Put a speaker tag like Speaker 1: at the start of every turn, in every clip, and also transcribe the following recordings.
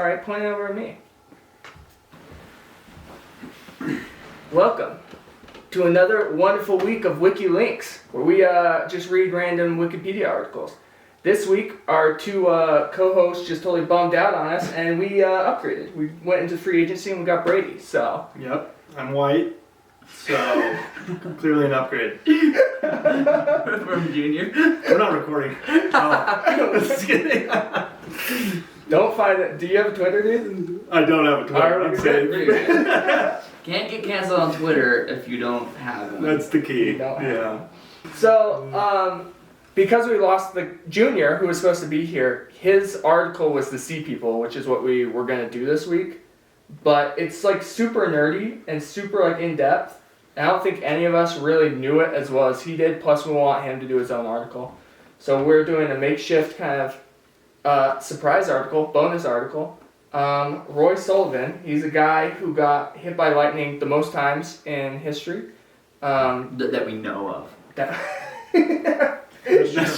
Speaker 1: Alright, point it over at me. Welcome to another wonderful week of Wiki-linkS, where we just read random Wikipedia articles. This week, our two co-hosts just totally bummed out on us, and we upgraded. We went into free agency and we got Brady, so.
Speaker 2: Yep, I'm white, so clearly an upgrade.
Speaker 3: From Junior.
Speaker 2: We're not recording. Oh, just kidding.
Speaker 1: Don't find it. Do you have a Twitter, dude?
Speaker 2: I don't have a Twitter. I'm safe.
Speaker 3: Can't get canceled on Twitter if you don't have one.
Speaker 2: That's the key.
Speaker 1: Yeah. So, because we lost the Junior, who was supposed to be here, his article was the Sea People, which is what we were going to do this week. But it's like super nerdy and super like in depth. And I don't think any of us really knew it as well as he did. Plus, we want him to do his own article. So we're doing a makeshift kind of surprise article, bonus article. Roy Sullivan, he's a guy who got hit by lightning the most times in history.
Speaker 3: That we know of.
Speaker 2: That's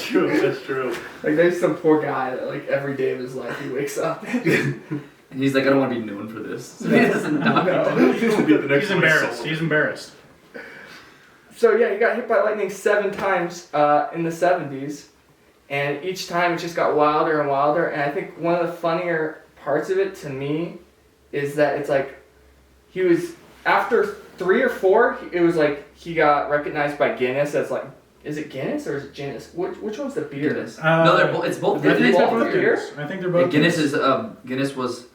Speaker 2: true.
Speaker 1: Like, there's some poor guy that, like, every day of his life he wakes up.
Speaker 3: And he's like, I don't want to be known for this. So he doesn't know.
Speaker 2: He's
Speaker 4: embarrassed. He's embarrassed.
Speaker 1: So, yeah, he got hit by lightning 7 times in the 70s. And each time it just got wilder and wilder. And I think one of the funnier parts of it to me is that it's like he was, after 3 or 4, it was like he got recognized by Guinness as like, is it Guinness or is it Guinness? Which one's the beer?
Speaker 3: Guinness. No, it's both.
Speaker 1: I think
Speaker 3: It's
Speaker 1: both beer.
Speaker 4: I think they're both.
Speaker 3: Guinness was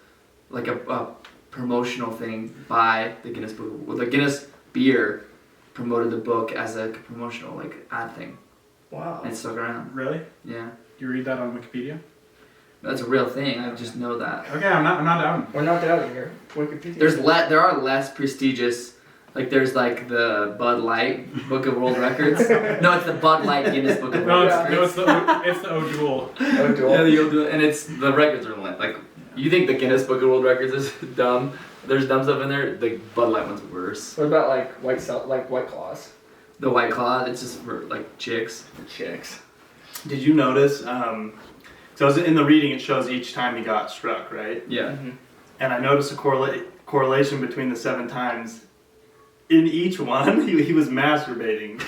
Speaker 3: like a promotional thing by the Guinness Book. Well, the Guinness beer promoted the book as a promotional like ad thing.
Speaker 1: Wow.
Speaker 3: And it stuck around.
Speaker 4: Really?
Speaker 3: Yeah.
Speaker 4: You read that on Wikipedia?
Speaker 3: That's a real thing. I just know that.
Speaker 4: Okay, I'm not down.
Speaker 1: We're not doubting your Wikipedia.
Speaker 3: There are less prestigious. Like there's like the Bud Light Book of World Records. No, it's the Bud Light Guinness Book of World Records.
Speaker 4: It's the O'Doul.
Speaker 3: Yeah, the O'Doul, and it's the records are like you think the Guinness Book of World Records is dumb. There's dumb stuff in there. The Bud Light one's worse.
Speaker 1: What about like White Claws?
Speaker 3: The White Claw, it's just for like chicks.
Speaker 1: For chicks.
Speaker 2: Did you notice? So in the reading, it shows each time he got struck, right?
Speaker 3: Yeah.
Speaker 1: Mm-hmm.
Speaker 2: And I noticed a correlation between the 7 times. In each one, he was masturbating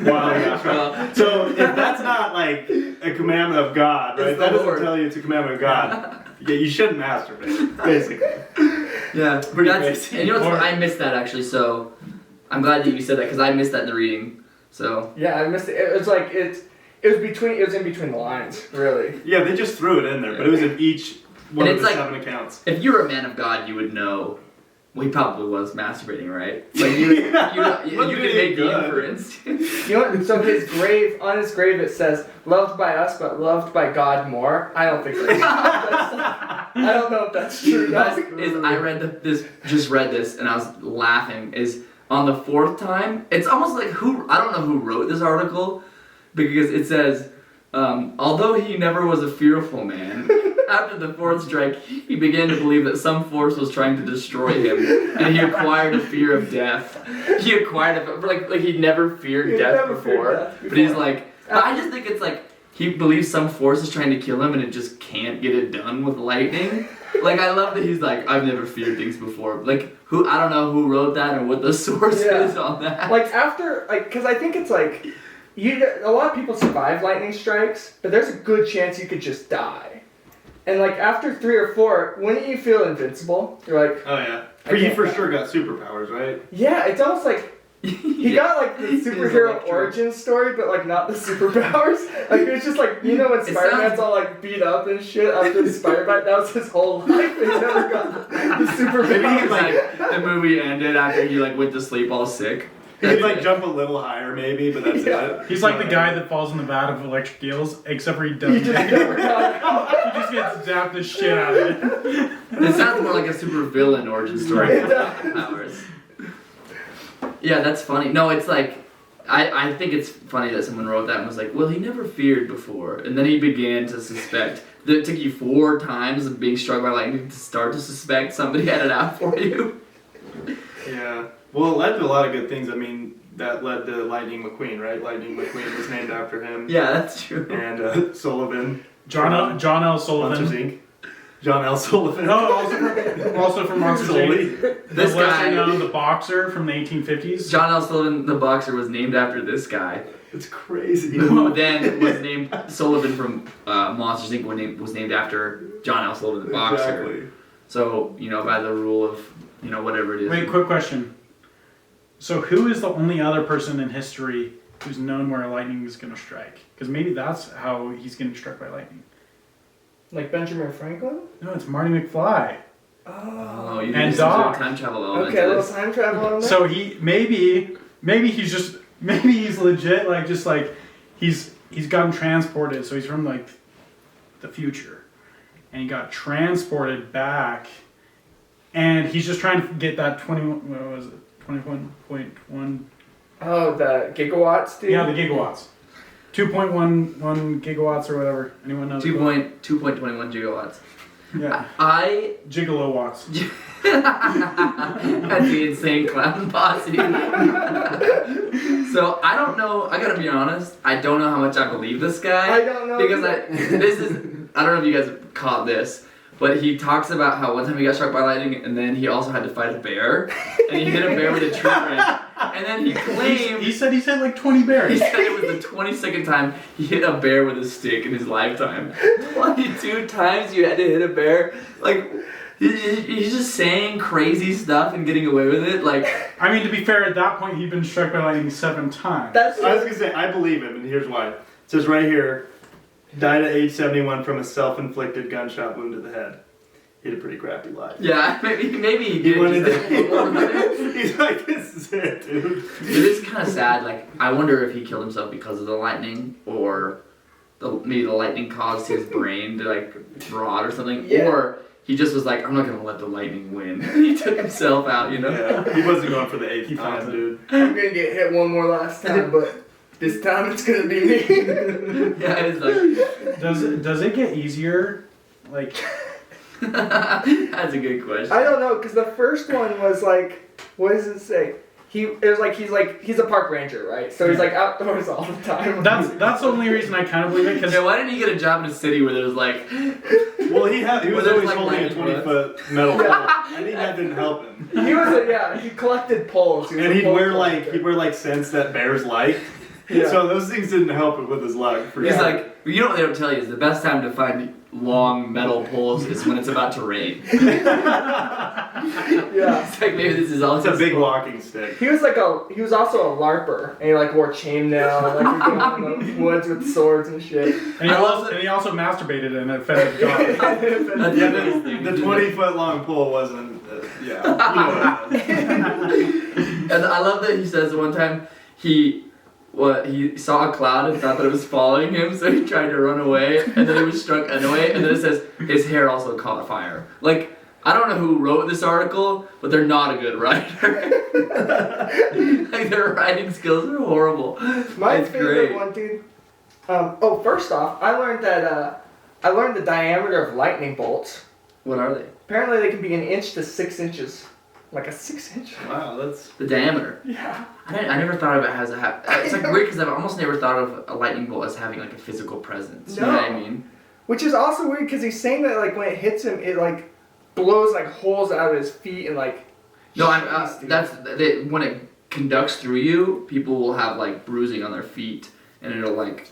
Speaker 2: while he got struck. So if that's not like a commandment of God, right? That doesn't tell you it's a commandment of God. Yeah, you shouldn't masturbate, basically.
Speaker 3: Yeah,
Speaker 2: pretty basic.
Speaker 3: And you know what? I missed that actually. So I'm glad that you said that because I missed that in the reading. So
Speaker 1: yeah, I missed it. It was like it was in between the lines, really.
Speaker 2: Yeah, they just threw it in there, but it was in each one of the
Speaker 3: like,
Speaker 2: 7 accounts.
Speaker 3: If you were a man of God, you would know. Well, he probably was masturbating, right? Like you could make the inference.
Speaker 1: You know what? So on his grave it says, "Loved by us, but loved by God more." I don't think that's I don't know if that's true.
Speaker 3: I read this, and I was laughing. Is on the 4th time, it's almost like I don't know who wrote this article, because it says, although he never was a fearful man. After the 4th strike, he began to believe that some force was trying to destroy him, and he acquired a fear of death. He acquired like he'd never feared death before. But he's like, I just think it's like he believes some force is trying to kill him, and it just can't get it done with lightning. Like I love that he's like, I've never feared things before. Like I don't know who wrote that or what the source is on that.
Speaker 1: Like because I think it's like a lot of people survive lightning strikes, but there's a good chance you could just die. And like after 3 or 4, wouldn't you feel invincible? You're like,
Speaker 2: oh yeah, he for sure got superpowers, right?
Speaker 1: Yeah, it's almost like he got like the superhero origin story, but like not the superpowers. Like it was just like when Spider-Man's all like beat up and shit after the Spider-Man, that was his whole life. He never got the superpowers.
Speaker 3: Maybe like the movie ended after he like went to sleep all sick.
Speaker 2: He could like jump a little higher maybe, but that's it.
Speaker 4: He's like the guy that falls in the vat of electric eels, except for he doesn't. He just gets zapped the shit out of it.
Speaker 3: It sounds more like a super villain origin story. Powers. Yeah, that's funny. No, it's like I think it's funny that someone wrote that and was like, well, he never feared before, and then he began to suspect. It took you 4 times of being struck by lightning to start to suspect somebody had it out for you.
Speaker 2: Yeah. Well, it led to a lot of good things. I mean, that led to Lightning McQueen, right? Lightning McQueen was named after him.
Speaker 3: Yeah, that's true.
Speaker 2: And Sullivan.
Speaker 4: John L. Sullivan.
Speaker 2: John L. Sullivan.
Speaker 4: Also from Monsters Inc.
Speaker 3: This
Speaker 4: The lesser
Speaker 3: guy,
Speaker 4: known, the boxer from the 1850s.
Speaker 3: John L. Sullivan, the boxer, was named after this guy.
Speaker 2: It's crazy.
Speaker 3: Who then was named Sullivan from Monsters Inc. Was named after John L. Sullivan, the boxer.
Speaker 2: Exactly.
Speaker 3: So, by the rule of, whatever it is.
Speaker 4: Wait, quick question. So who is the only other person in history who's known where lightning is going to strike? Because maybe that's how he's getting struck by lightning.
Speaker 1: Like Benjamin Franklin?
Speaker 4: No, it's Marty McFly.
Speaker 3: Oh, you
Speaker 4: And
Speaker 3: did some
Speaker 4: Doc.
Speaker 3: time travel element
Speaker 1: Okay, a
Speaker 3: to
Speaker 1: little
Speaker 3: this.
Speaker 1: time travel on there.
Speaker 4: So he maybe he's legit he's gotten transported. So he's from like the future, and he got transported back, and he's just trying to get that 21.1.
Speaker 1: Oh, the gigawatts, dude?
Speaker 4: Yeah, the gigawatts. 2.11 gigawatts or whatever. Anyone knows?
Speaker 3: 2.21 gigawatts.
Speaker 4: Yeah.
Speaker 3: I
Speaker 4: Gigolo watts.
Speaker 3: That's the insane clown posse. So I don't know. I gotta be honest. I don't know how much I believe this guy.
Speaker 1: I don't know.
Speaker 3: Because I don't know if you guys caught this, but he talks about how one time he got struck by lightning, and then he also had to fight a bear, and he hit a bear with a tree branch, and then he claimed
Speaker 4: He said he's hit like 20
Speaker 3: he
Speaker 4: bears.
Speaker 3: said it was the 22nd time he hit a bear with a stick in his lifetime. 22 times you had to hit a bear. Like, he's just saying crazy stuff and getting away with it. Like,
Speaker 4: I mean, to be fair, at that point he'd been struck by lightning 7 times.
Speaker 1: That's
Speaker 2: I was gonna say I believe him, and here's why. It says right here, died at age 71 from a self-inflicted gunshot wound to the head. He had a pretty crappy life.
Speaker 3: yeah, maybe he
Speaker 2: He
Speaker 3: did.
Speaker 2: went
Speaker 3: just like,
Speaker 2: into. He's like, this is it, dude.
Speaker 3: It is kind of sad. Like, I wonder if he killed himself because of the lightning, or maybe the lightning caused his brain to like rot or something,
Speaker 1: Yeah.
Speaker 3: or he just was like, I'm not gonna let the lightning win. He took himself out,
Speaker 2: Yeah, he wasn't going for the 8th
Speaker 4: He
Speaker 2: time,
Speaker 4: felt it.
Speaker 2: dude.
Speaker 1: I'm gonna get hit one more last time, but this time it's gonna be me.
Speaker 3: Yeah, it's like
Speaker 4: Does it get easier? Like,
Speaker 3: that's a good question.
Speaker 1: I don't know, because the first one was like, what does it say? He's a park ranger, right? So he's like outdoors all the time.
Speaker 4: that's the only reason I kind of believe it. Because
Speaker 3: Yeah, why didn't he get a job in a city where there's like,
Speaker 2: Well, he was
Speaker 3: there's,
Speaker 2: always
Speaker 3: like,
Speaker 2: holding a
Speaker 3: lightning
Speaker 2: 20-foot metal pole. I think that didn't help him.
Speaker 1: He collected poles. He was
Speaker 2: And
Speaker 1: a
Speaker 2: he'd
Speaker 1: pole
Speaker 2: wear
Speaker 1: collector.
Speaker 2: scents that bears like.
Speaker 1: Yeah.
Speaker 2: So those things didn't help him with his luck. For
Speaker 3: he's
Speaker 2: sure.
Speaker 3: like, you know what they don't tell you is the best time to find long metal poles is when it's about to rain.
Speaker 1: Yeah.
Speaker 3: It's like maybe this is all
Speaker 2: it's a
Speaker 3: his
Speaker 2: big
Speaker 3: fault.
Speaker 2: walking stick.
Speaker 1: He was also a LARPer, and he like wore chainmail, and like would go in the woods with swords and shit.
Speaker 4: and he also masturbated and it fed his dog.
Speaker 3: That's
Speaker 2: Yeah,
Speaker 3: the biggest thing.
Speaker 2: the 20-foot long pole wasn't. Yeah.
Speaker 3: And I love that he says one time he saw a cloud and thought that it was following him, so he tried to run away, and then he was struck anyway, and then it says his hair also caught fire. Like, I don't know who wrote this article, but they're not a good writer. Like, their writing skills are horrible.
Speaker 1: My
Speaker 3: It's
Speaker 1: favorite
Speaker 3: great.
Speaker 1: one, dude. First off, I learned the diameter of lightning bolts.
Speaker 3: What are they?
Speaker 1: Apparently, they can be 1 inch to 6 inches, like a 6-inch.
Speaker 2: Wow, that's.
Speaker 3: The diameter.
Speaker 1: Yeah.
Speaker 3: I never thought of it as it's like weird because I've almost never thought of a lightning bolt as having like a physical presence. You know what I
Speaker 1: No.
Speaker 3: mean?
Speaker 1: Which is also weird because he's saying that like when it hits him, it like blows like holes out of his feet and like.
Speaker 3: No,
Speaker 1: Jeez, dude.
Speaker 3: when it conducts through you, people will have like bruising on their feet, and it'll like,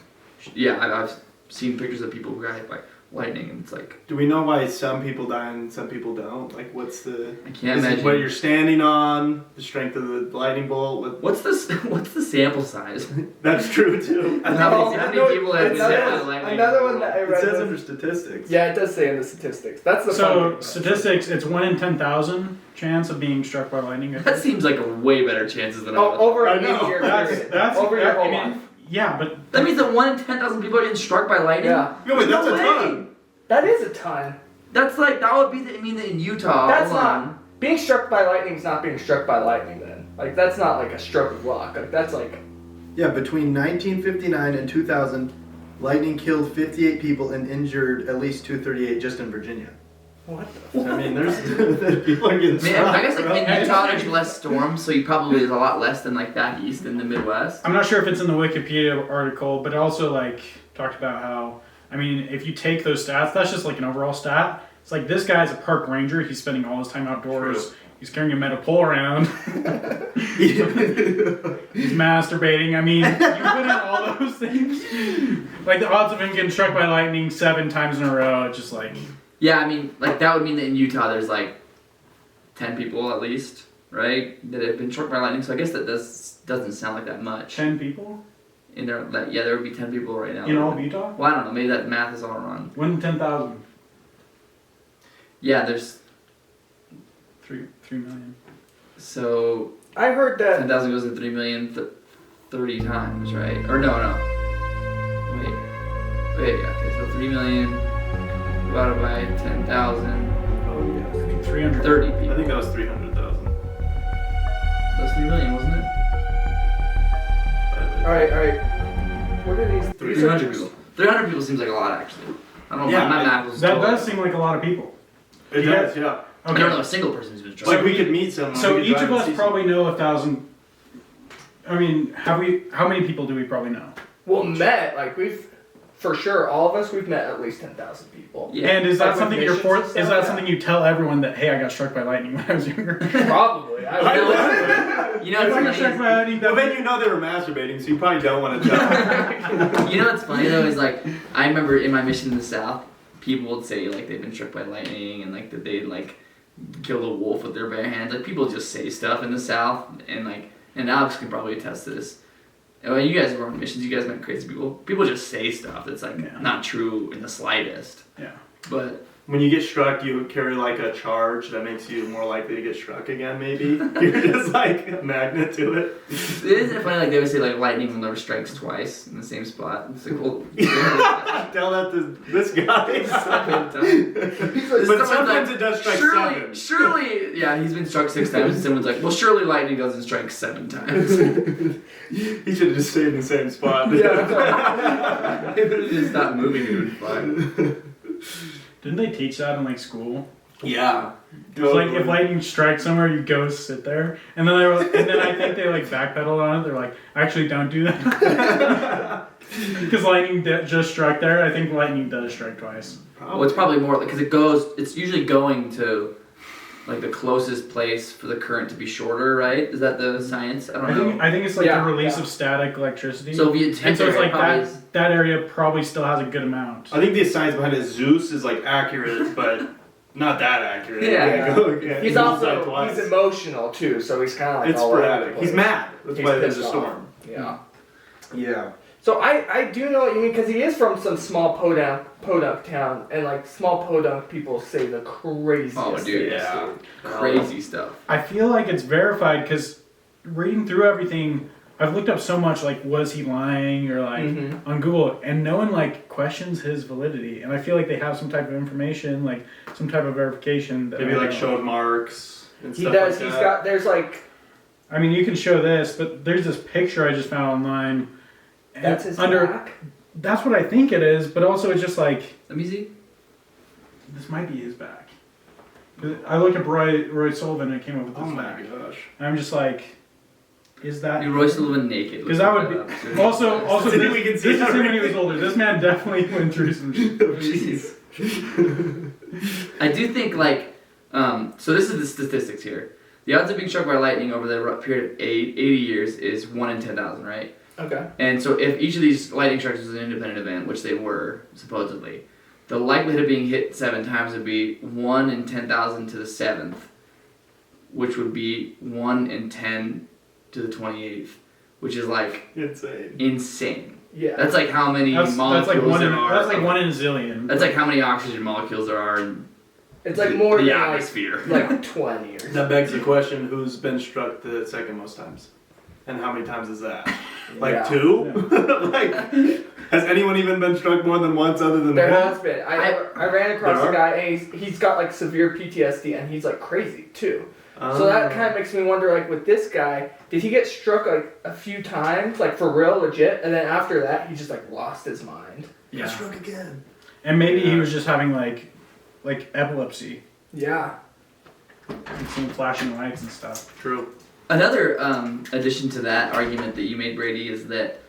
Speaker 3: yeah, I've seen pictures of people who got hit by lightning, and it's like,
Speaker 2: Do we know why some people die and some people don't? Like, what's the?
Speaker 3: I can't
Speaker 2: Is it
Speaker 3: imagine.
Speaker 2: what you're standing on, the strength of the lightning bolt.
Speaker 3: What's the sample size?
Speaker 2: That's true too.
Speaker 3: How many people have been hit by
Speaker 1: another,
Speaker 3: lightning?
Speaker 1: another one that I
Speaker 2: It
Speaker 1: read.
Speaker 2: says
Speaker 1: was-
Speaker 2: under statistics.
Speaker 1: yeah, it does say in the statistics. That's the
Speaker 4: So
Speaker 1: fun thing.
Speaker 4: statistics, it's 1 in 10,000 chance of being struck by lightning. I
Speaker 3: That
Speaker 4: think.
Speaker 3: seems like a way better chances than I
Speaker 1: Oh,
Speaker 3: was.
Speaker 1: over
Speaker 2: I
Speaker 1: a
Speaker 2: know.
Speaker 1: year
Speaker 4: That's
Speaker 1: over your whole
Speaker 4: I
Speaker 1: life.
Speaker 4: mean, yeah, but
Speaker 3: That means that 1 in 10,000 people are getting struck by lightning.
Speaker 1: Yeah.
Speaker 2: No, wait, that's
Speaker 3: No
Speaker 2: a
Speaker 3: way.
Speaker 2: ton.
Speaker 1: That is a ton.
Speaker 3: That's like that would be mean that in Utah.
Speaker 1: That's
Speaker 3: alone-
Speaker 1: not being struck by lightning. Is not being struck by lightning. Then, like that's not like a stroke of luck. Like that's like.
Speaker 5: Yeah, between 1959 and 2000, lightning killed 58 people and injured at least 238 just in Virginia.
Speaker 1: What the?
Speaker 2: I mean, there's people are getting
Speaker 3: I mean,
Speaker 2: struck.
Speaker 3: I guess like
Speaker 2: bro.
Speaker 3: in Utah there's less storms, so you probably is a lot less than like back east in the Midwest.
Speaker 4: I'm not sure if it's in the Wikipedia article, but it also like talked about how, I mean, if you take those stats, that's just like an overall stat. It's like this guy's a park ranger. He's spending all his time outdoors.
Speaker 2: True.
Speaker 4: He's carrying a metal pole around. He's masturbating. I mean, you put in all those things. Like the odds of him getting struck by lightning 7 times in a row, it's just like.
Speaker 3: Yeah, I mean, like that would mean that in Utah there's like 10 people at least, right, that have been struck by lightning. So I guess that doesn't sound like that much.
Speaker 4: 10 people?
Speaker 3: In there, yeah, there would be 10 people right now.
Speaker 4: In all of Utah?
Speaker 3: Well, I don't know. Maybe that math is all wrong.
Speaker 4: 1 in 10,000.
Speaker 3: Yeah, there's
Speaker 4: 3 million.
Speaker 3: so
Speaker 1: I heard that.
Speaker 3: 10,000 goes to 3 million 30 times, right? Or no. Wait. Yeah. Okay, so 3 million divided by 10,000.
Speaker 1: Oh yes.
Speaker 4: 300.
Speaker 3: 30
Speaker 2: I
Speaker 3: people.
Speaker 2: think that was 300,000.
Speaker 3: That was 3 million, wasn't it?
Speaker 1: All right. What are these?
Speaker 3: 300 people. 300 people seems like a lot, actually. I don't know.
Speaker 2: Yeah,
Speaker 3: my math was.
Speaker 4: That
Speaker 3: totally
Speaker 4: does seem like a lot of people.
Speaker 2: It
Speaker 4: Yeah.
Speaker 2: does, yeah.
Speaker 3: I don't know a single person who's been
Speaker 2: It's
Speaker 3: struck.
Speaker 2: like we could meet someone.
Speaker 4: So
Speaker 2: we could
Speaker 4: each
Speaker 2: drive
Speaker 4: of
Speaker 2: and
Speaker 4: us
Speaker 2: see
Speaker 4: probably know 1,000. I mean, how many people do we probably know?
Speaker 1: Well, we've for sure all of us we've met at least 10,000 people.
Speaker 3: Yeah.
Speaker 4: And is that
Speaker 1: Like with
Speaker 4: something you're
Speaker 1: missions and
Speaker 4: Is
Speaker 1: stuff?
Speaker 4: that
Speaker 1: Yeah.
Speaker 4: something you tell everyone that hey, I got struck by lightning when I was younger?
Speaker 1: Probably. I would.
Speaker 3: You know
Speaker 4: If I got
Speaker 3: what's
Speaker 4: struck by
Speaker 3: funny?
Speaker 4: lightning,
Speaker 2: Well,
Speaker 4: that
Speaker 2: then you know they were masturbating, so you probably don't want to tell.
Speaker 3: You know what's funny though is like I remember in my mission in the South, people would say like they've been struck by lightning and like that they'd like killed a wolf with their bare hands. Like people just say stuff in the South and Alex can probably attest to this. And when you guys were on missions, you guys met crazy people. People just say stuff that's like
Speaker 4: Yeah.
Speaker 3: not true in the slightest.
Speaker 4: Yeah.
Speaker 3: But
Speaker 2: When you get struck, you carry like a charge that makes you more likely to get struck again, maybe. You're just like a magnet to it.
Speaker 3: isn't it funny like they would say like lightning will never strikes twice in the same spot? It's like well
Speaker 2: Tell that to this guy.
Speaker 3: But
Speaker 2: But sometimes it does strike
Speaker 3: surely, yeah, he's been struck 6 times, and someone's like, well, surely lightning doesn't strike 7 times.
Speaker 2: He should have just stayed in the same spot.
Speaker 1: Yeah.
Speaker 3: If it just stopped moving, it would be fine.
Speaker 4: Didn't they teach that in like school?
Speaker 2: Yeah.
Speaker 4: It was like if lightning strikes somewhere, you go sit there, and then I think they like backpedaled on it. They're like, actually, don't do that because lightning just struck there. I think lightning does strike twice.
Speaker 3: Well, it's probably more because it's usually going to like the closest place for the current to be shorter, right? Is that the science? I don't know.
Speaker 4: I think it's like
Speaker 1: Yeah,
Speaker 4: the release
Speaker 1: yeah.
Speaker 4: of static electricity.
Speaker 3: So if you
Speaker 4: and
Speaker 3: hit
Speaker 4: so it's
Speaker 3: there,
Speaker 4: like
Speaker 3: it probably
Speaker 4: that area probably still has a good amount.
Speaker 2: I think the science behind it, Zeus is like accurate, but not that accurate.
Speaker 3: Yeah.
Speaker 1: He's also he's emotional too, so he's kind of like
Speaker 2: It's
Speaker 1: all over the
Speaker 2: sporadic.
Speaker 1: place.
Speaker 2: He's mad. That's
Speaker 1: He's
Speaker 2: why there's a
Speaker 1: pissed
Speaker 2: storm.
Speaker 1: Yeah.
Speaker 2: Yeah.
Speaker 1: So I do know what you mean because he is from some small podunk town, and like small podunk people say the craziest
Speaker 3: Oh, dude,
Speaker 1: things,
Speaker 2: yeah.
Speaker 1: dude.
Speaker 3: crazy stuff.
Speaker 4: I feel like it's verified because reading through everything, I've looked up so much like was he lying or like
Speaker 1: Mhm.
Speaker 4: on Google, and no one like questions his validity, and I feel like they have some type of information, like some type of verification. That
Speaker 2: Maybe
Speaker 4: I
Speaker 2: like
Speaker 4: don't-
Speaker 2: showed marks and
Speaker 1: He
Speaker 2: stuff
Speaker 1: does.
Speaker 2: like
Speaker 1: He's
Speaker 2: that.
Speaker 1: got. There's like.
Speaker 4: I mean, you can show this, but there's this picture I just found online. and
Speaker 1: That's his back.
Speaker 4: That's what I think it is, but also it's just like
Speaker 3: Let me see.
Speaker 4: this might be his back. I looked up Roy Sullivan and it came up with
Speaker 2: Oh
Speaker 4: this
Speaker 2: my
Speaker 4: back,
Speaker 2: gosh.
Speaker 4: and I'm just like, is that?
Speaker 3: Roy Sullivan naked.
Speaker 4: Because that would be also
Speaker 2: So
Speaker 4: this,
Speaker 2: we can
Speaker 4: this
Speaker 2: see
Speaker 4: is him when he
Speaker 2: everything.
Speaker 4: was older. This man definitely went through some shit.
Speaker 2: Jeez.
Speaker 3: I do think like, so this is the statistics here. The odds of being struck by lightning over the period of 80 years is 1 in 10,000, right?
Speaker 1: Okay.
Speaker 3: And so if each of these lightning strikes was an independent event, which they were, supposedly, the likelihood of being hit 7 times would be 1 in 10,000 to the 7th, which would be 1 in 10 to the 28th, which is like
Speaker 2: Insane.
Speaker 3: insane.
Speaker 1: Yeah.
Speaker 3: That's like how many molecules
Speaker 4: like one in,
Speaker 3: there are.
Speaker 4: that's like 1 in a zillion.
Speaker 3: That's like how many oxygen molecules there are in
Speaker 1: It's like more
Speaker 3: the
Speaker 1: than
Speaker 3: atmosphere.
Speaker 1: like 20 or something.
Speaker 2: That begs the question: who's been struck the second most times, and how many times is that? Like
Speaker 1: Yeah.
Speaker 2: 2? like, has anyone even been struck more than once other than
Speaker 1: There
Speaker 2: him?
Speaker 1: has been. I ran across
Speaker 2: There
Speaker 1: a
Speaker 2: are?
Speaker 1: guy and he's got like severe PTSD and he's like crazy too. So
Speaker 2: Oh.
Speaker 1: that kind of makes me wonder, like with this guy, did he get struck like a few times, like for real, legit, and then after that he just like lost his mind?
Speaker 4: Yeah.
Speaker 2: Struck again.
Speaker 4: And maybe he
Speaker 2: Yeah.
Speaker 4: was just having like epilepsy,
Speaker 1: Yeah.
Speaker 4: and seeing flashing lights and stuff.
Speaker 2: True.
Speaker 3: Another addition to that argument that you made, Brady, is that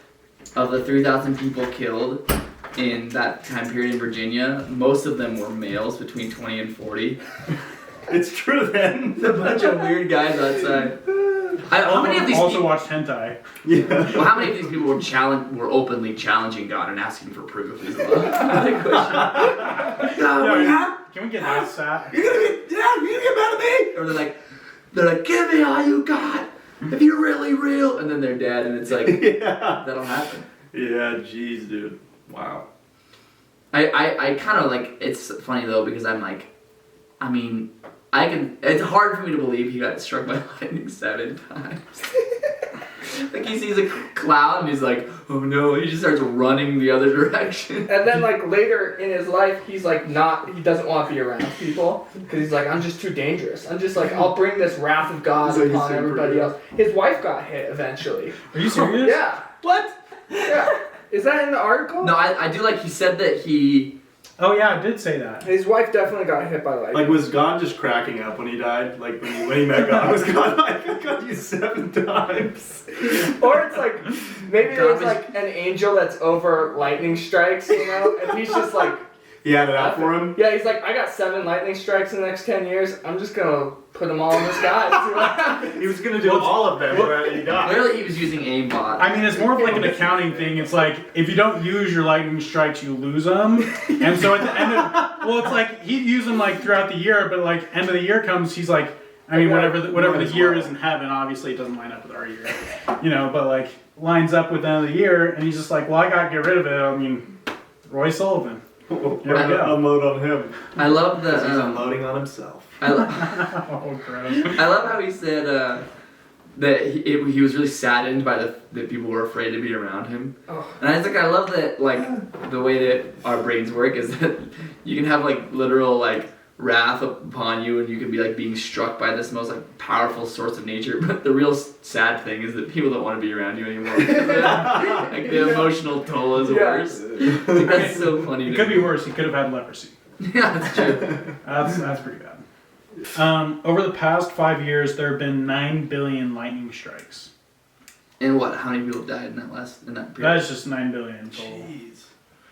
Speaker 3: of the 3,000 people killed, in that time period in Virginia, most of them were males between 20 and 40.
Speaker 2: It's true then.
Speaker 3: A bunch of weird guys outside. How many of these
Speaker 4: also
Speaker 3: people?
Speaker 4: watched hentai.
Speaker 2: Yeah.
Speaker 3: Well, how many of these people were openly challenging God and asking for proof of His love? Good question.
Speaker 4: Can we get that sat?
Speaker 2: You're gonna get mad at me?
Speaker 3: Or they're like, give me all you got if you're really real, and then they're dead, and it's like
Speaker 2: Yeah.
Speaker 3: that'll happen.
Speaker 2: Yeah, jeez, dude. Wow.
Speaker 3: I kind of like, it's funny though because I'm like, I mean, it's hard for me to believe he got struck by lightning 7 times. Like he sees a cloud and he's like, oh no, he just starts running the other direction.
Speaker 1: And then like later in his life, he's like he doesn't want to be around people because he's like, I'm just too dangerous. I'm just like, I'll bring this wrath of God
Speaker 2: So he's
Speaker 1: upon
Speaker 2: super
Speaker 1: everybody
Speaker 2: good.
Speaker 1: else. His wife got hit eventually.
Speaker 4: Are you serious?
Speaker 1: Yeah.
Speaker 2: What?
Speaker 1: Yeah. Is that in the article?
Speaker 3: No, I do like he said that he.
Speaker 4: Oh yeah, I did say that.
Speaker 1: His wife definitely got hit by lightning.
Speaker 2: Like, was God just cracking up when he died? Like, when he met God, was God like, I got you 7 times?
Speaker 1: Or it's like, maybe there's like an angel that's over lightning strikes, you know? And he's just like...
Speaker 2: He had it out for him?
Speaker 1: Yeah, he's like, I got 7 lightning strikes in the next 10 years. I'm just gonna put them all in the sky and see what happens.
Speaker 2: He was gonna do all of them, but he died.
Speaker 3: Clearly he was using aimbot.
Speaker 4: I mean, it's more of like an accounting thing. It's like, if you don't use your lightning strikes, you lose them. And so at the end of, well, it's like, he'd use them like throughout the year, but like end of the year comes, he's like, I mean, whatever the year is in heaven, obviously it doesn't line up with our year. You know, but like, lines up with the end of the year, and he's just like, well, I gotta get rid of it. I mean, Roy Sullivan. There we go.
Speaker 2: Unload on him.
Speaker 3: I love the.
Speaker 2: He's unloading on himself.
Speaker 4: Oh, gross.
Speaker 3: I love how he said that he was really saddened by that people were afraid to be around him.
Speaker 1: Oh.
Speaker 3: And I was like, I love that, like, the way that our brains work is that you can have, like, literal, like, wrath upon you and you can be, like, being struck by this most, like, powerful source of nature. But the real sad thing is that people don't want to be around you anymore. Like, the emotional toll is worse. Like, that's so funny.
Speaker 4: It could be worse. He could have had leprosy.
Speaker 3: Yeah, that's true.
Speaker 4: That's pretty bad. Over the past 5 years, there have been 9 billion lightning strikes.
Speaker 3: And what? How many people died in that period?
Speaker 4: That is just 9 billion total.
Speaker 2: Jeez.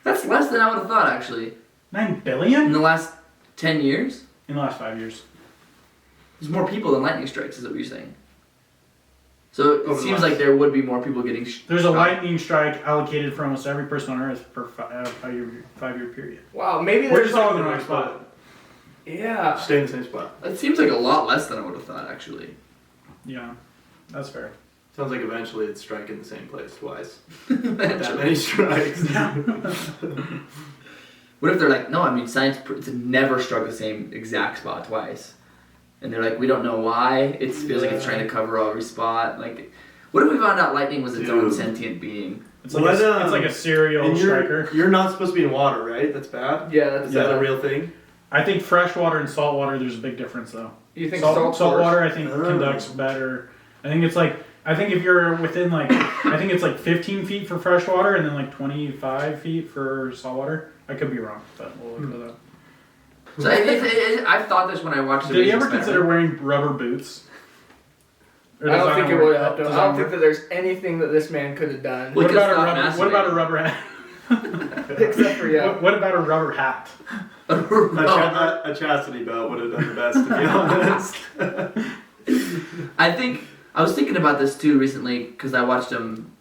Speaker 3: That's less than I would have thought, actually.
Speaker 4: 9
Speaker 3: In
Speaker 4: billion?
Speaker 3: the last 10 years?
Speaker 4: In the last 5 years.
Speaker 3: There's more people than lightning strikes, is what you're saying. So it
Speaker 2: Over the
Speaker 3: seems
Speaker 2: last-
Speaker 3: like there would be more people getting
Speaker 4: There's a
Speaker 3: struck.
Speaker 4: lightning strike allocated for almost every person on Earth per 5 year period.
Speaker 1: Wow, maybe
Speaker 4: We're
Speaker 1: there's
Speaker 4: just all
Speaker 1: like,
Speaker 4: in the right spot.
Speaker 1: yeah.
Speaker 2: Stay in the same spot.
Speaker 3: It seems like a lot less than I would have thought, actually.
Speaker 4: Yeah, that's fair.
Speaker 2: Sounds like eventually it's striking the same place twice. That
Speaker 3: Eventually.
Speaker 2: many strikes.
Speaker 3: What if they're like, no, I mean, science it's never struck the same exact spot twice. And they're like, we don't know why. It feels like it's trying to cover every spot. Like, what if we found out lightning was its own
Speaker 2: Dude.
Speaker 3: sentient being?
Speaker 4: It's like,
Speaker 2: What,
Speaker 4: it's like a serial
Speaker 2: And
Speaker 4: striker.
Speaker 2: you're not supposed to be in water, right? That's bad?
Speaker 1: Yeah, that's
Speaker 2: Is that a real thing?
Speaker 4: I think freshwater and saltwater, there's a big difference though.
Speaker 1: You think
Speaker 4: Salt
Speaker 1: salt's
Speaker 4: water,
Speaker 1: worse?
Speaker 4: I think,
Speaker 2: Oh.
Speaker 4: conducts better. I think if you're within like, I think it's like 15 feet for freshwater and then like 25 feet for saltwater. I could be wrong, but we'll look it up.
Speaker 3: So I've thought this when I watched the
Speaker 4: Did you
Speaker 3: Amazing
Speaker 4: ever consider
Speaker 3: Spider-Man.
Speaker 4: wearing rubber boots? Or
Speaker 1: I
Speaker 4: does
Speaker 1: don't
Speaker 4: that
Speaker 1: think
Speaker 4: not
Speaker 1: it
Speaker 4: work?
Speaker 1: would have
Speaker 4: Does
Speaker 1: done.
Speaker 4: that
Speaker 1: I don't
Speaker 4: work?
Speaker 1: think that there's anything that this man could have done.
Speaker 3: We
Speaker 4: What
Speaker 3: could
Speaker 4: about a
Speaker 3: stop
Speaker 4: rubber? What about a
Speaker 3: masturbating.
Speaker 4: rubber hat?
Speaker 1: Except for, yeah.
Speaker 4: What about a rubber hat?
Speaker 2: A chastity belt would have done the best, to be honest.
Speaker 3: I was thinking about this too recently because I watched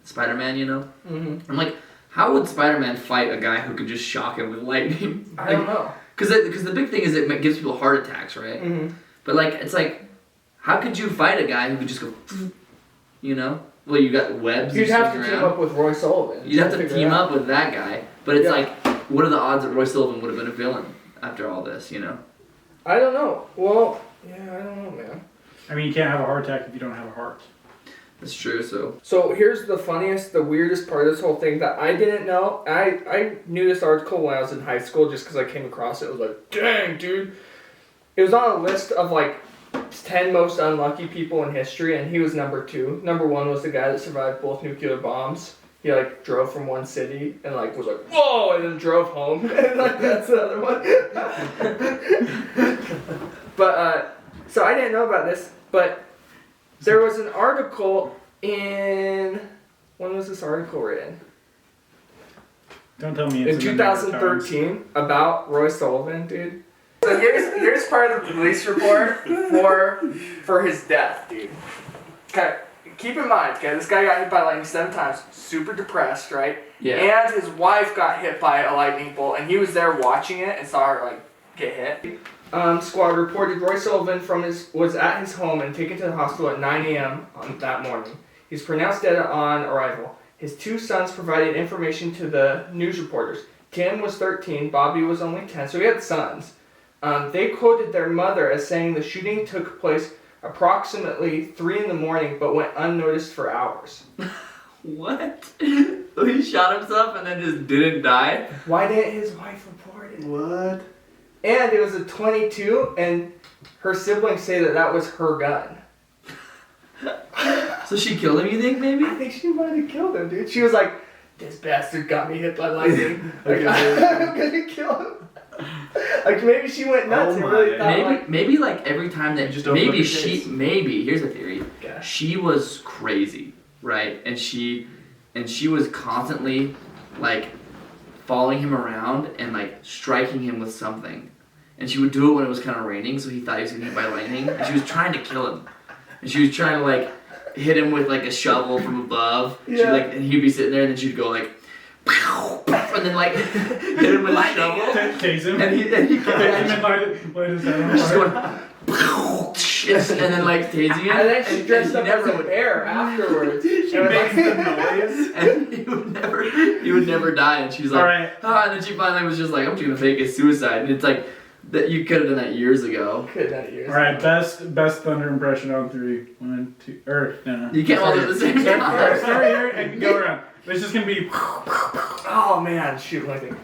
Speaker 3: Spider-Man, you know?
Speaker 1: Mm-hmm.
Speaker 3: I'm like, how would Spider-Man fight a guy who could just shock him with lightning?
Speaker 1: I don't know.
Speaker 3: Because the big thing is it gives people heart attacks, right?
Speaker 1: Mm-hmm.
Speaker 3: But like, it's like, how could you fight a guy who could just go, you know? Well, you got webs.
Speaker 1: You'd have to
Speaker 3: swinging
Speaker 1: team
Speaker 3: around.
Speaker 1: up with Roy Sullivan.
Speaker 3: You'd have to
Speaker 1: figure
Speaker 3: team
Speaker 1: it out.
Speaker 3: up with that guy. But it's
Speaker 1: Yeah.
Speaker 3: like, what are the odds that Roy Sullivan would have been a villain after all this, you know?
Speaker 1: I don't know. Well, yeah, I don't know, man.
Speaker 4: I mean, you can't have a heart attack if you don't have a heart.
Speaker 3: That's true, so.
Speaker 1: So here's the funniest, the weirdest part of this whole thing that I didn't know. I knew this article when I was in high school just because I came across it. I was like, dang, dude. It was on a list of like 10 most unlucky people in history, and he was number 2. Number 1 was the guy that survived both nuclear bombs. He like drove from one city and like was like, whoa, and then drove home. And like that's the other one. But so I didn't know about this, but there was an article in, when was this article written?
Speaker 4: Don't tell me
Speaker 1: in
Speaker 4: it's in the New York Times.
Speaker 1: 2013 about Roy Sullivan, dude. So here's part of the police report for his death, dude. Okay, keep in mind, okay, this guy got hit by lightning 7 times, super depressed, right?
Speaker 3: Yeah.
Speaker 1: And his wife got hit by a lightning bolt, and he was there watching it and saw her like get hit. Squad reported Roy Sullivan was at his home and taken to the hospital at 9 a.m. on that morning. He's pronounced dead on arrival. His 2 sons provided information to the news reporters. Tim was 13, Bobby was only 10, so he had sons. They quoted their mother as saying the shooting took place approximately 3 in the morning, but went unnoticed for hours.
Speaker 3: What? So he shot himself and then just didn't die?
Speaker 1: Why didn't his wife report it?
Speaker 2: What?
Speaker 1: And it was a .22, and her siblings say that was her gun.
Speaker 3: So she killed him, you think, maybe?
Speaker 1: I think she might have killed him, dude. She was like, this bastard got me hit by lightning. Like,
Speaker 2: Okay.
Speaker 1: I'm gonna kill him. Like, maybe she went nuts and really thought,
Speaker 3: Maybe like every time that
Speaker 2: Just open up
Speaker 3: maybe
Speaker 2: your
Speaker 3: maybe here's a theory.
Speaker 1: Yeah.
Speaker 3: She was crazy, right? And she was constantly like following him around and like striking him with something. And she would do it when it was kind of raining, so he thought he was gonna get hit by lightning. And she was trying to kill him. And she was trying to like hit him with like a shovel from above.
Speaker 1: Yeah.
Speaker 3: She'd like, and he'd be sitting there, and then she'd go like, and then like hit him with a shovel.
Speaker 4: Tase him.
Speaker 3: And he
Speaker 4: Tase him and light his head on
Speaker 3: just
Speaker 4: fire.
Speaker 3: going, and then like tasing him.
Speaker 1: and then she dressed
Speaker 3: he
Speaker 1: up
Speaker 3: never
Speaker 1: as a
Speaker 3: would,
Speaker 1: bear afterwards.
Speaker 2: She
Speaker 1: And was
Speaker 2: makes
Speaker 1: like-
Speaker 2: the noise.
Speaker 3: and he would never die. And she's like,
Speaker 4: Alright.
Speaker 3: and then she finally was just like, I'm just gonna fake his suicide. And it's like that you could have done that years ago.
Speaker 1: Could not use
Speaker 4: Alright, best Thunder impression on 3. 1, 2, or no.
Speaker 3: You can't all do it at the same
Speaker 4: Start
Speaker 3: time.
Speaker 4: here and go around. It's just gonna be.
Speaker 1: Oh man, shoot, let me think.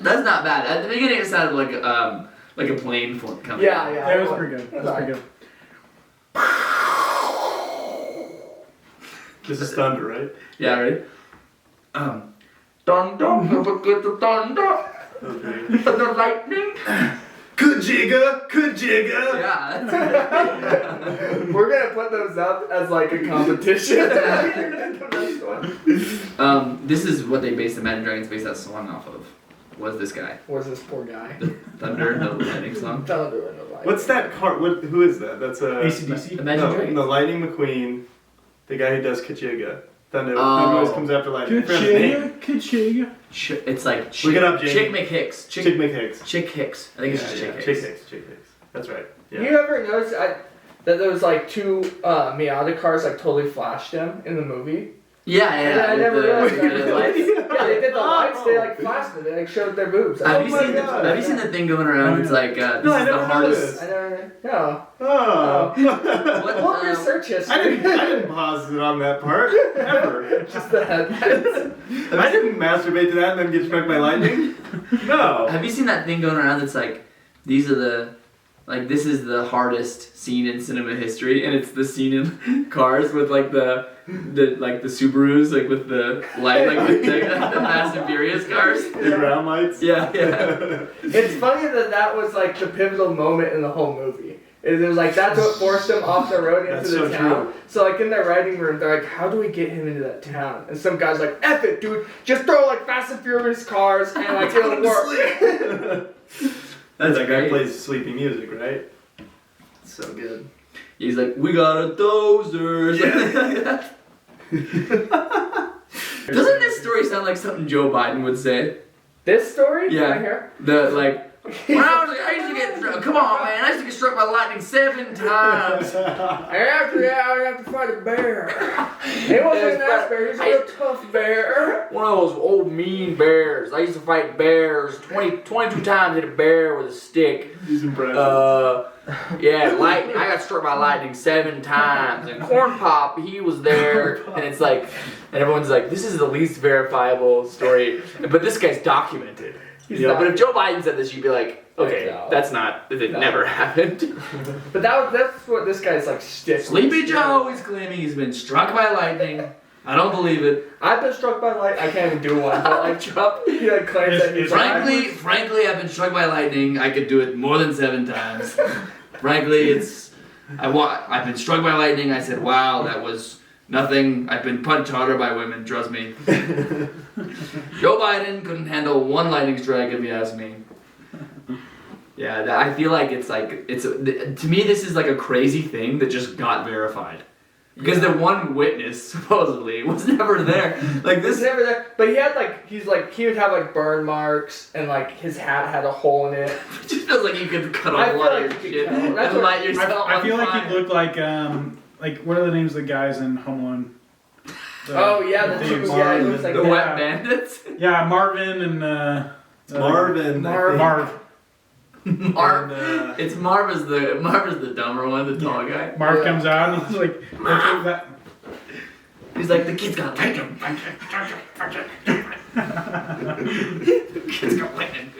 Speaker 3: That's not bad. At the beginning, it sounded like a plane coming.
Speaker 1: Yeah.
Speaker 4: Yeah, it was pretty good. It was pretty good.
Speaker 2: This is thunder, right?
Speaker 3: Yeah, right. Dun dun, have get the thunder,
Speaker 2: Okay.
Speaker 3: and the lightning.
Speaker 2: Kajigga, Kajigga.
Speaker 3: Yeah.
Speaker 1: We're gonna put those up as like a competition. The next one.
Speaker 3: This is what they based the Imagine Dragons based that song off of. Was this guy?
Speaker 1: Where's this poor guy?
Speaker 3: The Thunder, the lightning song.
Speaker 1: Thunder in the light.
Speaker 2: What's that car? Who is that? That's a
Speaker 4: ACDC?
Speaker 3: Imagine Dragons.
Speaker 2: No, Lightning McQueen, the guy who does Kajigga. Thunder.
Speaker 3: Oh.
Speaker 2: Thunder always comes after lightning. I forgot his name.
Speaker 4: Kachiga.
Speaker 3: It's like
Speaker 2: Look it up, Jamie.
Speaker 3: Chick McHicks.
Speaker 2: Chick McHicks.
Speaker 3: Chick Hicks. I think it's just Chick Hicks.
Speaker 2: Chick Hicks. Chick Hicks. That's right. Yeah.
Speaker 1: You ever notice that there was like 2 Miata cars like totally flashed him in the movie?
Speaker 3: Yeah.
Speaker 1: And I
Speaker 3: with
Speaker 1: never realized
Speaker 3: the
Speaker 1: that.
Speaker 3: lights.
Speaker 1: Yeah, they did the lights. They like flashed it. They like showed their boobs.
Speaker 3: Have you
Speaker 2: my
Speaker 3: seen?
Speaker 2: God.
Speaker 3: Have you seen the thing going around? It's like this
Speaker 2: No, I
Speaker 3: is the
Speaker 2: never
Speaker 3: hardest.
Speaker 2: noticed.
Speaker 1: I never. No.
Speaker 2: Oh.
Speaker 3: What,
Speaker 1: Pull up your search history.
Speaker 2: I didn't pause it on that part. Ever.
Speaker 1: Just the headlights.
Speaker 2: I didn't masturbate to that and then get struck by lightning. No.
Speaker 3: Have you seen that thing going around that's like, these are the, like this is the hardest scene in cinema history, and it's the scene in Cars with like the Subarus, like with the light, like with the Fast and Furious cars.
Speaker 2: The ground lights.
Speaker 3: Yeah.
Speaker 1: It's funny that was like the pivotal moment in the whole movie. It was like that's what forced him off the road into
Speaker 2: That's
Speaker 1: the
Speaker 2: so
Speaker 1: town.
Speaker 2: true.
Speaker 1: So like in their writing room, they're like, "How do we get him into that town?" And some guy's like, "F it, dude! Just throw like Fast and Furious cars and like it'll work."
Speaker 3: That's
Speaker 2: that guy
Speaker 3: great.
Speaker 2: plays sleepy music, right? So good.
Speaker 3: He's like, we got a dozer. Doesn't this story sound like something Joe Biden would say?
Speaker 1: This story,
Speaker 3: Yeah.
Speaker 1: right here.
Speaker 3: The like. When I used to get come on man, I used to get struck by lightning 7 times.
Speaker 1: After that, I have to fight a bear. It wasn't a nice bear. It was a real tough bear.
Speaker 3: One of those old mean bears. I used to fight bears 22 times, hit a bear with a stick.
Speaker 2: He's impressive.
Speaker 3: Yeah, lightning. I got struck by lightning 7 times. And Corn Pop, he was there, and it's like, and everyone's like, this is the least verifiable story, but this guy's documented.
Speaker 2: Yeah.
Speaker 3: But if Joe Biden said this, you'd be like, okay,
Speaker 1: No.
Speaker 3: that's not, it never happened.
Speaker 1: But that's what this guy's like shtick.
Speaker 3: Sleepy Joe is claiming he's been struck by lightning. I don't believe it.
Speaker 1: I've been struck by light. I can't even do one. But like Trump, he like claims that he's
Speaker 3: Frankly, I've been struck by lightning. I could do it more than 7 times. Frankly, I've been struck by lightning. I said, wow, that was Nothing. I've been punched harder by women, trust me. Joe Biden couldn't handle one lightning strike if you ask me. Yeah, I feel like to me this is like a crazy thing that just got verified. Because the one witness supposedly was never there. Like this
Speaker 1: He's never there, but he would have like burn marks and like his hat had a hole in it.
Speaker 3: It just feels like you could cut
Speaker 1: I
Speaker 3: off a
Speaker 1: feel
Speaker 3: lot
Speaker 1: like
Speaker 3: of your
Speaker 1: you
Speaker 3: shit
Speaker 1: could tell.
Speaker 3: and
Speaker 1: That's what-
Speaker 3: light yourself
Speaker 4: I
Speaker 3: on
Speaker 4: feel like
Speaker 3: fire.
Speaker 4: he looked like what are the names of the guys in Home Alone?
Speaker 1: Oh yeah, the two yeah, he looks like
Speaker 3: The
Speaker 1: that.
Speaker 3: wet bandits?
Speaker 4: Yeah, Marvin and
Speaker 2: Marvin. I think.
Speaker 4: Marv.
Speaker 3: Marv.
Speaker 2: And,
Speaker 3: It's Marv is the dumber one, the tall guy.
Speaker 4: Marv
Speaker 1: Yeah.
Speaker 4: comes out and he's like, that.
Speaker 3: He's like, the kid's got lightning. Kid's got lightning.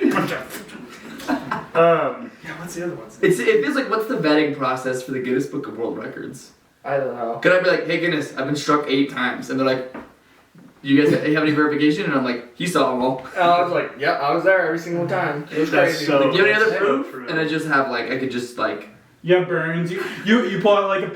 Speaker 2: yeah, what's the other one?
Speaker 3: It feels like, what's the vetting process for the Guinness Book of World Records?
Speaker 1: I don't know.
Speaker 3: Could I be like, hey Guinness, I've been struck 8 times, and they're like, you guys have any verification? And I'm like, you saw them all.
Speaker 1: I was like, yep, I was there every single time. It was
Speaker 2: That's
Speaker 1: crazy.
Speaker 2: so-
Speaker 3: Like, do you have any other
Speaker 2: that's so
Speaker 3: proof?
Speaker 2: true.
Speaker 3: And I just have like, I could just like,
Speaker 4: Yeah, burns. You pull out like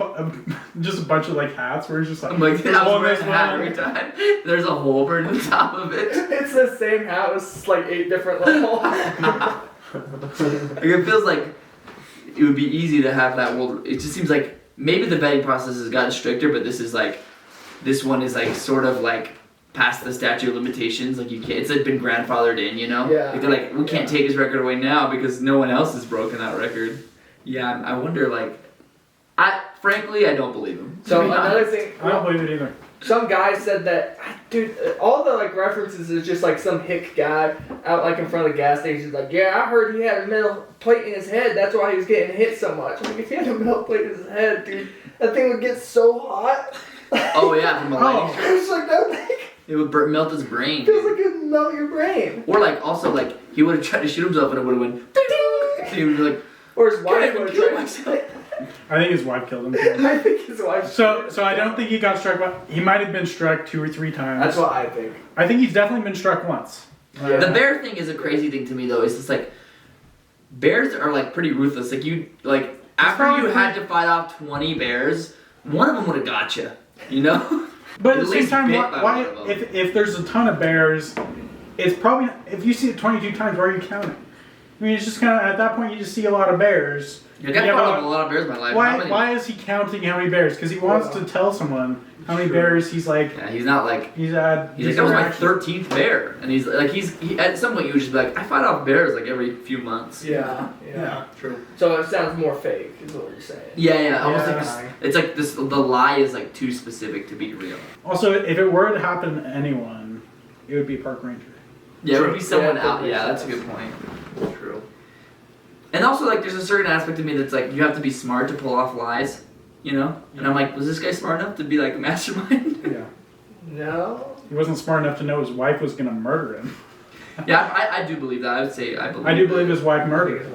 Speaker 4: just a bunch of like hats where it's just like.
Speaker 3: I'm like,
Speaker 4: there's
Speaker 3: I was
Speaker 4: one,
Speaker 3: wearing
Speaker 4: there's
Speaker 3: a hat
Speaker 4: one.
Speaker 3: every time. There's a hole burned in the top of it.
Speaker 1: It's the same house, like 8 different levels.
Speaker 3: Like, it feels like it would be easy to have that world. It just seems like maybe the vetting process has gotten stricter, but this one is like sort of like past the statute of limitations. Like you can't. It's like been grandfathered in, you know.
Speaker 1: Yeah.
Speaker 3: Like they're like, we can't take his record away now because no one else has broken that record. Yeah, I wonder. Like, frankly, I don't believe him.
Speaker 1: So
Speaker 3: To be
Speaker 1: another
Speaker 3: honest.
Speaker 1: thing,
Speaker 4: I don't believe it either.
Speaker 1: some guy said that, dude, all the like references is just like some hick guy out like in front of the gas station. He's like, yeah, I heard he had a metal plate in his head. That's why he was getting hit so much. I'm like, if he had a metal plate in his head, dude, that thing would get so hot.
Speaker 3: Oh yeah, from a lightning strike.
Speaker 1: It's like that thing
Speaker 3: It would melt his brain.
Speaker 1: feels like it would melt your brain.
Speaker 3: Or like also like he would have tried to shoot himself and it would have went ding ding. And he would be like,
Speaker 1: Or his
Speaker 3: I
Speaker 1: wife
Speaker 3: can't
Speaker 1: would
Speaker 3: even
Speaker 1: have
Speaker 3: kill
Speaker 1: tried.
Speaker 3: myself.
Speaker 4: I think his wife killed him.
Speaker 1: I think his wife.
Speaker 4: So I don't think he got struck, but he might have been struck 2 or 3 times.
Speaker 1: That's what I think.
Speaker 4: I think he's definitely been struck once.
Speaker 1: Yeah.
Speaker 3: The bear thing is a crazy thing to me though. It's just like bears are like pretty ruthless. Like after you had to fight off 20 bears, one of them would have got you. You know?
Speaker 4: But
Speaker 3: At
Speaker 4: at the same
Speaker 3: least
Speaker 4: time,
Speaker 3: bit
Speaker 4: why
Speaker 3: by one of them.
Speaker 4: if there's a ton of bears, it's probably, if you see it 22 times, why are you counting? I mean, it's just kind of, at that point, you just see a lot of bears.
Speaker 3: I got
Speaker 4: Yeah,
Speaker 3: fought
Speaker 4: but
Speaker 3: off a lot of bears in my life. How many-
Speaker 4: Why is he counting how many bears? Because he wants to tell someone how many bears he's like,
Speaker 3: Yeah, he's not like.
Speaker 4: he's had.
Speaker 3: He's like, that was my 13th bear, and he's like, he at some point you would just be like, I fight off bears like every few months.
Speaker 1: Yeah.
Speaker 2: Yeah, true.
Speaker 1: So it sounds more fake, is what you're saying.
Speaker 3: Yeah, almost
Speaker 4: Yeah.
Speaker 3: like this, it's like this. The lie is like too specific to be real.
Speaker 4: Also, if it were to happen to anyone, it would be a park ranger.
Speaker 3: Yeah, it would be
Speaker 1: True.
Speaker 3: someone
Speaker 1: Yeah,
Speaker 3: out.
Speaker 1: that
Speaker 3: Yeah,
Speaker 1: makes
Speaker 3: that's a good point.
Speaker 2: True.
Speaker 3: And also, like, there's a certain aspect of me that's like, you have to be smart to pull off lies, you know? And I'm like, was this guy smart enough to be like a mastermind?
Speaker 4: Yeah.
Speaker 1: No.
Speaker 4: He wasn't smart enough to know his wife was going to murder him.
Speaker 3: Yeah, I do believe that. I would say I believe.
Speaker 4: I do
Speaker 3: that.
Speaker 4: believe his wife murdered him.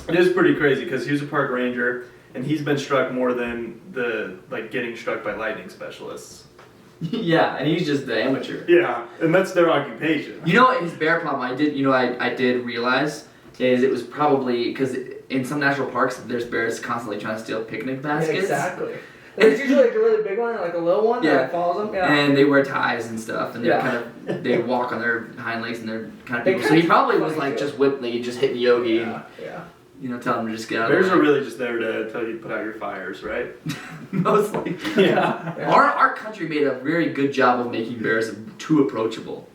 Speaker 2: It is pretty crazy because he was a park ranger and he's been struck more than the getting struck by lightning specialists.
Speaker 3: Yeah, and he's just the amateur.
Speaker 2: Yeah, and that's their occupation.
Speaker 3: You know what his bear problem? I did realize is it was probably because in some national parks there's bears constantly trying to steal picnic
Speaker 1: Yeah,
Speaker 3: baskets.
Speaker 1: exactly. There's usually like a really big one and like a little one
Speaker 3: Yeah.
Speaker 1: that follows them. Yeah.
Speaker 3: And they wear ties and stuff, and they're
Speaker 1: Yeah.
Speaker 3: kind of they walk on their hind legs, and they're kind of
Speaker 1: They
Speaker 3: people. So he
Speaker 1: kinda
Speaker 3: probably was
Speaker 1: funny
Speaker 3: like
Speaker 1: too.
Speaker 3: just whipping, just hitting Yogi,
Speaker 1: Yeah.
Speaker 3: and tell him to just get out.
Speaker 2: Bears
Speaker 3: of
Speaker 2: are
Speaker 3: the way.
Speaker 2: really just there to tell you to put out your fires, right?
Speaker 3: Mostly.
Speaker 2: Yeah.
Speaker 1: Yeah.
Speaker 3: Our country made a very good job of making bears too approachable.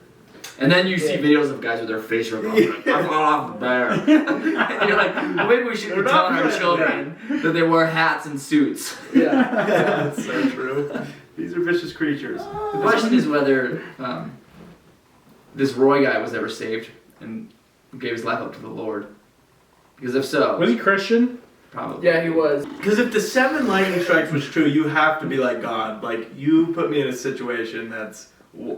Speaker 3: And then you see
Speaker 1: Yeah.
Speaker 3: videos of guys with their face ripped off. Like, I fought off a bear. And you're like, well, maybe we should be
Speaker 2: They're not
Speaker 3: telling our
Speaker 2: friendly.
Speaker 3: children that they wear hats and suits.
Speaker 1: Yeah.
Speaker 2: That's so true. These are vicious creatures.
Speaker 3: The question is whether this Roy guy was ever saved and gave his life up to the Lord. Because if so,
Speaker 4: Was he Christian?
Speaker 3: probably.
Speaker 1: Yeah, he was.
Speaker 2: Because if the 7 lightning strikes was true, you have to be like God. Like, you put me in a situation that's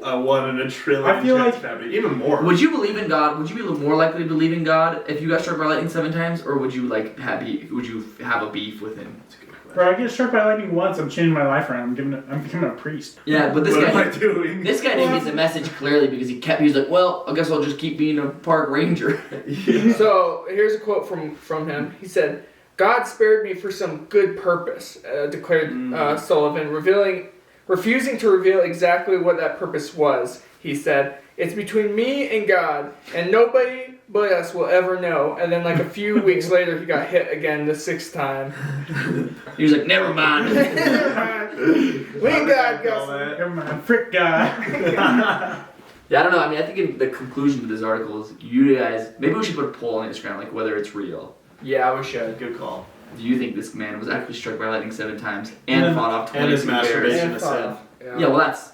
Speaker 2: a 1 in a trillion
Speaker 4: I feel
Speaker 2: chance
Speaker 4: like-
Speaker 2: of happening. Even more.
Speaker 3: Would you believe in God? Would you be more likely to believe in God if you got struck by lightning 7 times, or would you would you have a beef with him?
Speaker 2: That's a good question.
Speaker 4: Bro, I get struck by lightning once, I'm changing my life around. I'm becoming a priest.
Speaker 3: Yeah, but this
Speaker 2: What am I
Speaker 3: guy,
Speaker 2: doing?
Speaker 3: this guy didn't get the message clearly because he was like, well, I guess I'll just keep being a park ranger.
Speaker 2: Yeah.
Speaker 1: So here's a quote from him. He said, "God spared me for some good purpose," declared Sullivan, Refusing to reveal exactly what that purpose was, he said, "It's between me and God, and nobody but us will ever know." And then like a few weeks later, he got hit again the 6th time.
Speaker 3: He was like, never mind.
Speaker 1: We ain't God, Gus.
Speaker 4: Never mind, frick guy.
Speaker 3: Yeah, I don't know. I mean, I think in the conclusion to this article is you guys, maybe we should put a poll on Instagram, like whether it's real.
Speaker 1: Yeah, we should.
Speaker 2: Good call.
Speaker 3: Do you think this man was actually struck by lightning 7 times and
Speaker 4: And
Speaker 3: fought off
Speaker 2: and his
Speaker 3: 22 bears?
Speaker 2: masturbation.
Speaker 1: And fun.
Speaker 3: Yeah, well, that's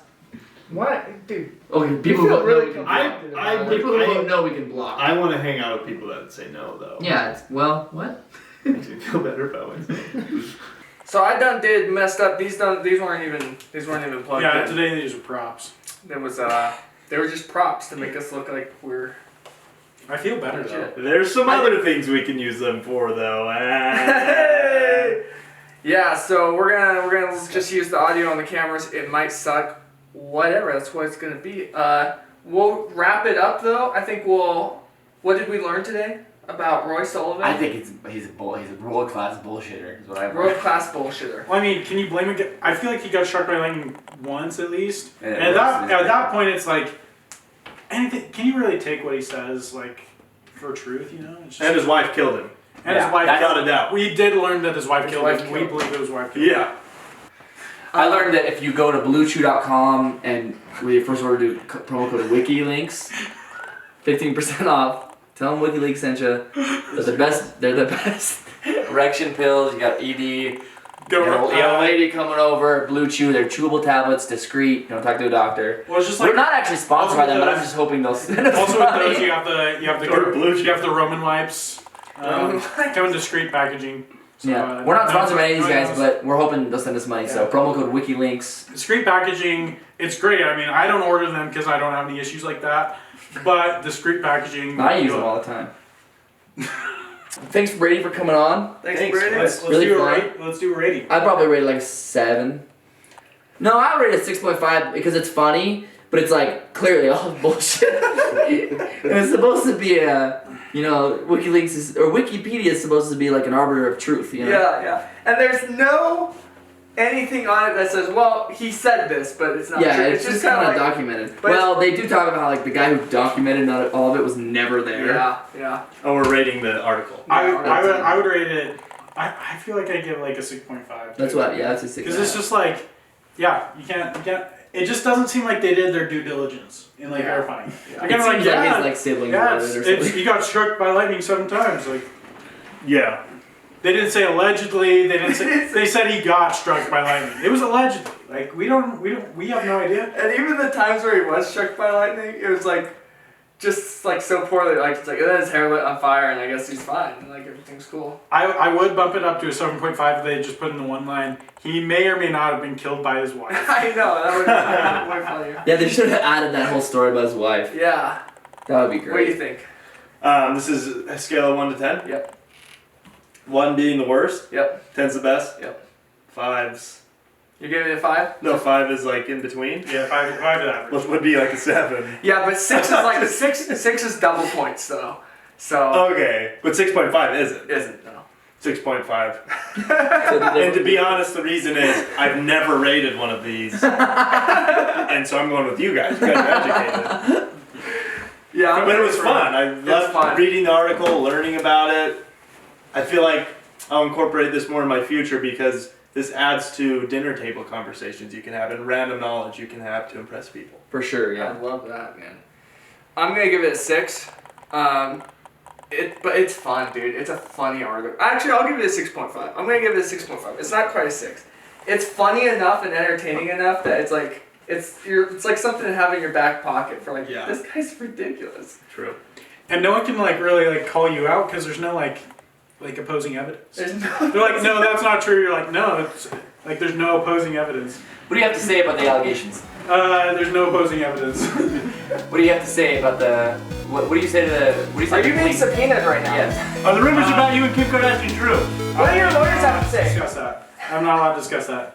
Speaker 1: What? Dude.
Speaker 3: okay. People
Speaker 1: You
Speaker 3: who
Speaker 1: feel
Speaker 3: don't
Speaker 1: really
Speaker 3: know we can
Speaker 1: conflicted
Speaker 3: block.
Speaker 1: about it.
Speaker 3: People who don't know we can block.
Speaker 2: I want to hang out with people that say no, though.
Speaker 3: Yeah. It's, well, what?
Speaker 2: Makes me feel better about myself.
Speaker 1: So I did messed up. These weren't even plugged
Speaker 4: Yeah,
Speaker 1: in.
Speaker 4: today these are props.
Speaker 1: There was they were just props to make us look like we're
Speaker 4: I feel better
Speaker 1: legit.
Speaker 4: though.
Speaker 2: There's some other things we can use them for, though.
Speaker 1: Hey! Yeah, so we're gonna just use the audio on the cameras. It might suck, whatever. That's what it's gonna be. We'll wrap it up though. I think we'll. What did we learn today about Roy Sullivan?
Speaker 6: I think he's a world class bullshitter. Is what I
Speaker 1: world class bullshitter.
Speaker 4: Well, I mean, can you blame him? I feel like he got struck by lightning once at least.
Speaker 6: Yeah,
Speaker 4: And at that point, it's like anything. Can you really take what he says like for truth? You know. It's just,
Speaker 2: And his wife killed him.
Speaker 4: and his wife.
Speaker 2: Without a doubt.
Speaker 4: We did learn that his wife
Speaker 1: His
Speaker 4: killed
Speaker 1: wife
Speaker 4: him.
Speaker 1: killed
Speaker 4: We
Speaker 1: him.
Speaker 4: believe it was his wife killed him.
Speaker 2: Yeah.
Speaker 3: I learned that if you go to bluechew.com and with your first order do promo code Wiki-linkS, 15% off. Tell them Wiki-linkS sent you. They're the best. They're the best. Erection pills. You got ED. You got a lady coming over. Blue Chew. They're chewable tablets. Discreet. Don't talk to a doctor.
Speaker 4: Well, it's just
Speaker 3: We're
Speaker 4: like
Speaker 3: not actually sponsored by
Speaker 4: also
Speaker 3: them, but I'm
Speaker 4: those-
Speaker 3: just hoping they'll send us
Speaker 4: also with
Speaker 3: money.
Speaker 4: those you have the
Speaker 2: Or Blue
Speaker 4: you have the Roman wipes.
Speaker 1: Roman wipes.
Speaker 4: Come in discreet packaging. So,
Speaker 3: Yeah, we're not sponsored by any of these guys,
Speaker 4: but
Speaker 3: but we're hoping they'll send us money. So
Speaker 4: Yeah.
Speaker 3: promo code Wiki-linkS.
Speaker 4: discreet packaging. It's great. I mean, I don't order them because I don't have any issues like that. But discreet packaging.
Speaker 3: I use them all the time. Thanks, Brady, for coming on.
Speaker 1: Thanks,
Speaker 2: Thanks,
Speaker 1: Brady.
Speaker 4: Let's
Speaker 3: Really
Speaker 4: do a
Speaker 3: fun.
Speaker 4: rate. Let's do a rating.
Speaker 3: I'd probably rate it like 7. No, I would rate it 6.5 because it's funny, but it's like clearly all bullshit. And it's supposed to be WikiLeaks is or Wikipedia is supposed to be like an arbiter of truth. You know?
Speaker 1: Yeah. And there's no anything on it that says, well, he said this, but it's not
Speaker 3: Yeah,
Speaker 1: true.
Speaker 3: it's just kind of
Speaker 1: like,
Speaker 3: documented.
Speaker 1: but
Speaker 3: Well, they do talk about how like the guy who documented not all of it was never there.
Speaker 1: Yeah.
Speaker 2: Oh, we're rating the article.
Speaker 4: I would rate it. I feel like I give it like a 6.5.
Speaker 3: That's what. Yeah, that's a 6.
Speaker 4: Because it's just like, yeah, you can't. It just doesn't seem like they did their due diligence in like
Speaker 1: Yeah.
Speaker 4: verifying.
Speaker 1: Yeah.
Speaker 4: They're
Speaker 3: It
Speaker 4: kind of
Speaker 3: seems
Speaker 4: like,
Speaker 3: like
Speaker 4: yeah,
Speaker 3: his like sibling
Speaker 4: yeah,
Speaker 3: wrote it or something.
Speaker 4: he got struck by lightning 7 times. Like
Speaker 2: Yeah.
Speaker 4: they didn't say allegedly. They didn't say. They said he got struck by lightning. It was allegedly. Like we have no idea.
Speaker 1: And even the times where he was struck by lightning, it was like, just like so poorly. Like it's like then his hair lit on fire, and I guess he's fine. And like everything's cool.
Speaker 4: I would bump it up to a 7.5 if they just put in the one line. He may or may not have been killed by his wife.
Speaker 1: I know that would be way funnier.
Speaker 3: Yeah, they should have added that whole story about his wife.
Speaker 1: Yeah.
Speaker 3: That would be
Speaker 1: What do you
Speaker 3: great.
Speaker 1: think?
Speaker 2: This is a scale of 1 to 10.
Speaker 1: Yep.
Speaker 2: 1 being the worst.
Speaker 1: Yep.
Speaker 2: 10's the best.
Speaker 1: Yep.
Speaker 2: 5's.
Speaker 1: You're giving it a 5?
Speaker 2: No, 5 is like in between.
Speaker 4: Yeah, 5 is average.
Speaker 2: Which would be like a 7.
Speaker 1: Yeah, but 6 is like six is double points though. So
Speaker 2: Okay, but 6.5 isn't.
Speaker 1: isn't no.
Speaker 2: 6.5.
Speaker 3: So did they-
Speaker 2: And to be honest, the reason is I've never rated one of these. And so I'm going with you guys. You guys are educated.
Speaker 1: Yeah.
Speaker 2: But it was fun. I
Speaker 1: fun.
Speaker 2: loved reading the article, learning about it. I feel like I'll incorporate this more in my future because this adds to dinner table conversations you can have and random knowledge you can have to impress people.
Speaker 3: For sure,
Speaker 1: I
Speaker 3: yeah.
Speaker 1: love that, man. I'm gonna give it a 6. But it's fun, dude. It's a funny article. Actually, I'll give it a 6.5. I'm gonna give it a 6.5. It's not quite a 6. It's funny enough and entertaining enough that it's like it's like something to have in your back pocket for like
Speaker 2: Yeah.
Speaker 1: this guy's ridiculous.
Speaker 2: True.
Speaker 4: And no one can like really like call you out because there's no like opposing evidence.
Speaker 1: There's no.
Speaker 4: They're like, no, that's not true. You're like, no, it's like there's no opposing evidence.
Speaker 3: What do you have to say about the allegations?
Speaker 4: There's no opposing evidence.
Speaker 3: What do you have to say about the? What do you say to the? What do you say?
Speaker 1: Are
Speaker 3: to
Speaker 1: you
Speaker 3: the
Speaker 1: being
Speaker 3: police?
Speaker 1: subpoenaed right now?
Speaker 3: Yes.
Speaker 2: Are the rumors about you and Kim Kardashian true?
Speaker 1: What do your lawyers have to say?
Speaker 4: Discuss that. I'm not allowed to discuss that.